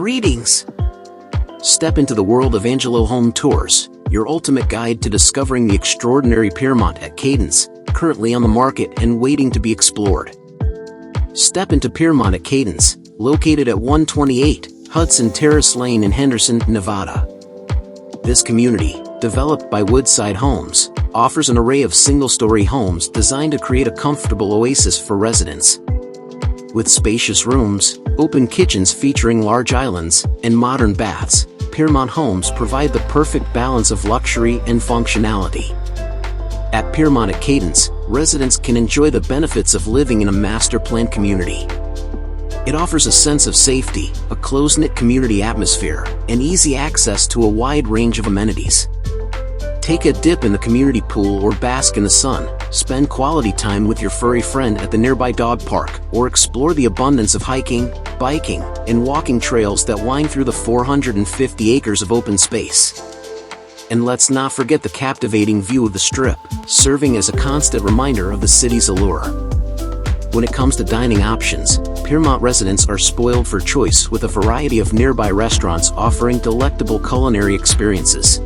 Greetings! Step into the world of Angelo Home Tours, your ultimate guide to discovering the extraordinary Piermont at Cadence, currently on the market and waiting to be explored. Step into Piermont at Cadence, located at 128 Hudson Terrace Lane in Henderson, Nevada. This community, developed by Woodside Homes, offers an array of single-story homes designed to create a comfortable oasis for residents. With spacious rooms, open kitchens featuring large islands, and modern baths, Piermont homes provide the perfect balance of luxury and functionality. At Piermont at Cadence, residents can enjoy the benefits of living in a master-planned community. It offers a sense of safety, a close-knit community atmosphere, and easy access to a wide range of amenities. Take a dip in the community pool or bask in the sun, spend quality time with your furry friend at the nearby dog park, or explore the abundance of hiking, biking, and walking trails that wind through the 450 acres of open space. And let's not forget the captivating view of the Strip, serving as a constant reminder of the city's allure. When it comes to dining options, Piermont residents are spoiled for choice with a variety of nearby restaurants offering delectable culinary experiences.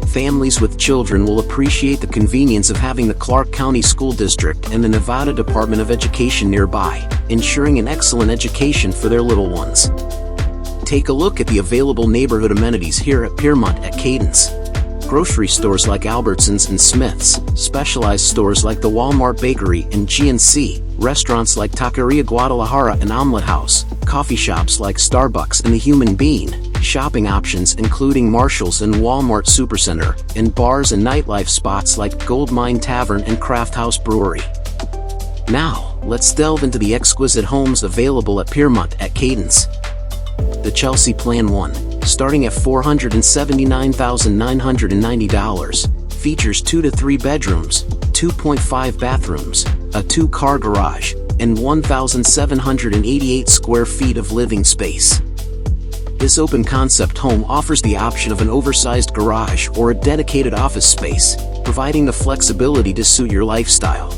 Families with children will appreciate the convenience of having the Clark County School District and the Nevada Department of Education nearby, ensuring an excellent education for their little ones. Take a look at the available neighborhood amenities here at Piermont at Cadence. Grocery stores like Albertsons and Smith's, specialized stores like the Walmart Bakery and GNC, restaurants like Taqueria Guadalajara and Omelet House, coffee shops like Starbucks and the Human Bean, shopping options including Marshall's and Walmart Supercenter, and bars and nightlife spots like Goldmine Tavern and Craft House Brewery. Now, let's delve into the exquisite homes available at Piermont at Cadence. The Chelsea Plan 1, starting at $479,990, features 2 to 3 bedrooms, 2.5 bathrooms, a 2-car garage, and 1,788 square feet of living space. This open-concept home offers the option of an oversized garage or a dedicated office space, providing the flexibility to suit your lifestyle.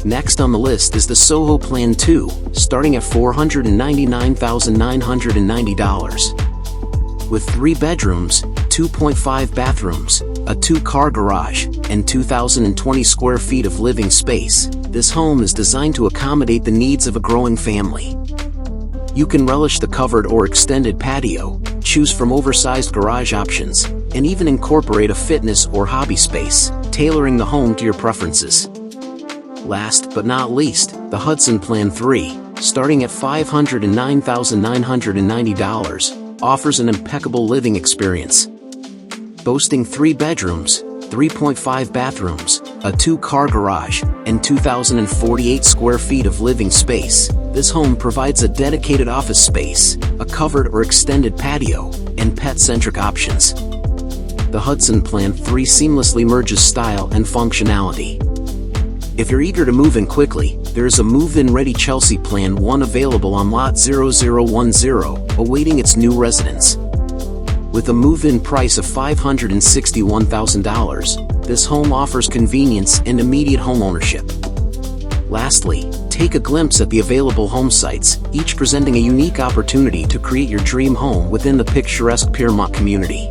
Next on the list is the Soho Plan 2, starting at $499,990. With 3 bedrooms, 2.5 bathrooms, a 2-car garage, and 2,020 square feet of living space, this home is designed to accommodate the needs of a growing family. You can relish the covered or extended patio, choose from oversized garage options, and even incorporate a fitness or hobby space, tailoring the home to your preferences. Last but not least, the Hudson Plan 3, starting at $509,990, offers an impeccable living experience. Boasting 3 bedrooms, 3.5 bathrooms, a 2-car garage, and 2,048 square feet of living space, this home provides a dedicated office space, a covered or extended patio, and pet-centric options. The Hudson Plan 3 seamlessly merges style and functionality. If you're eager to move in quickly, there is a move-in ready Chelsea Plan 1 available on Lot 0010, awaiting its new residents. With a move-in price of $561,000, this home offers convenience and immediate homeownership. Lastly, take a glimpse at the available home sites, each presenting a unique opportunity to create your dream home within the picturesque Piermont community.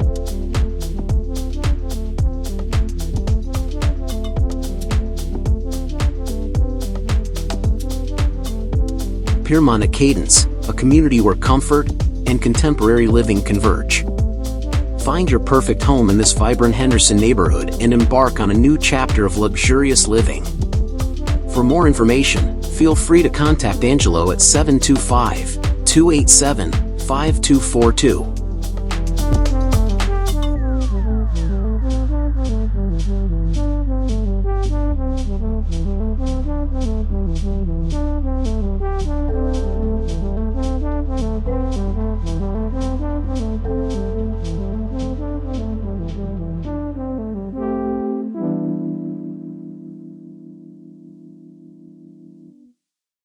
Piermont at Cadence, a community where comfort and contemporary living converge. Find your perfect home in this vibrant Henderson neighborhood and embark on a new chapter of luxurious living. For more information, feel free to contact Angelo at 725-287-5242.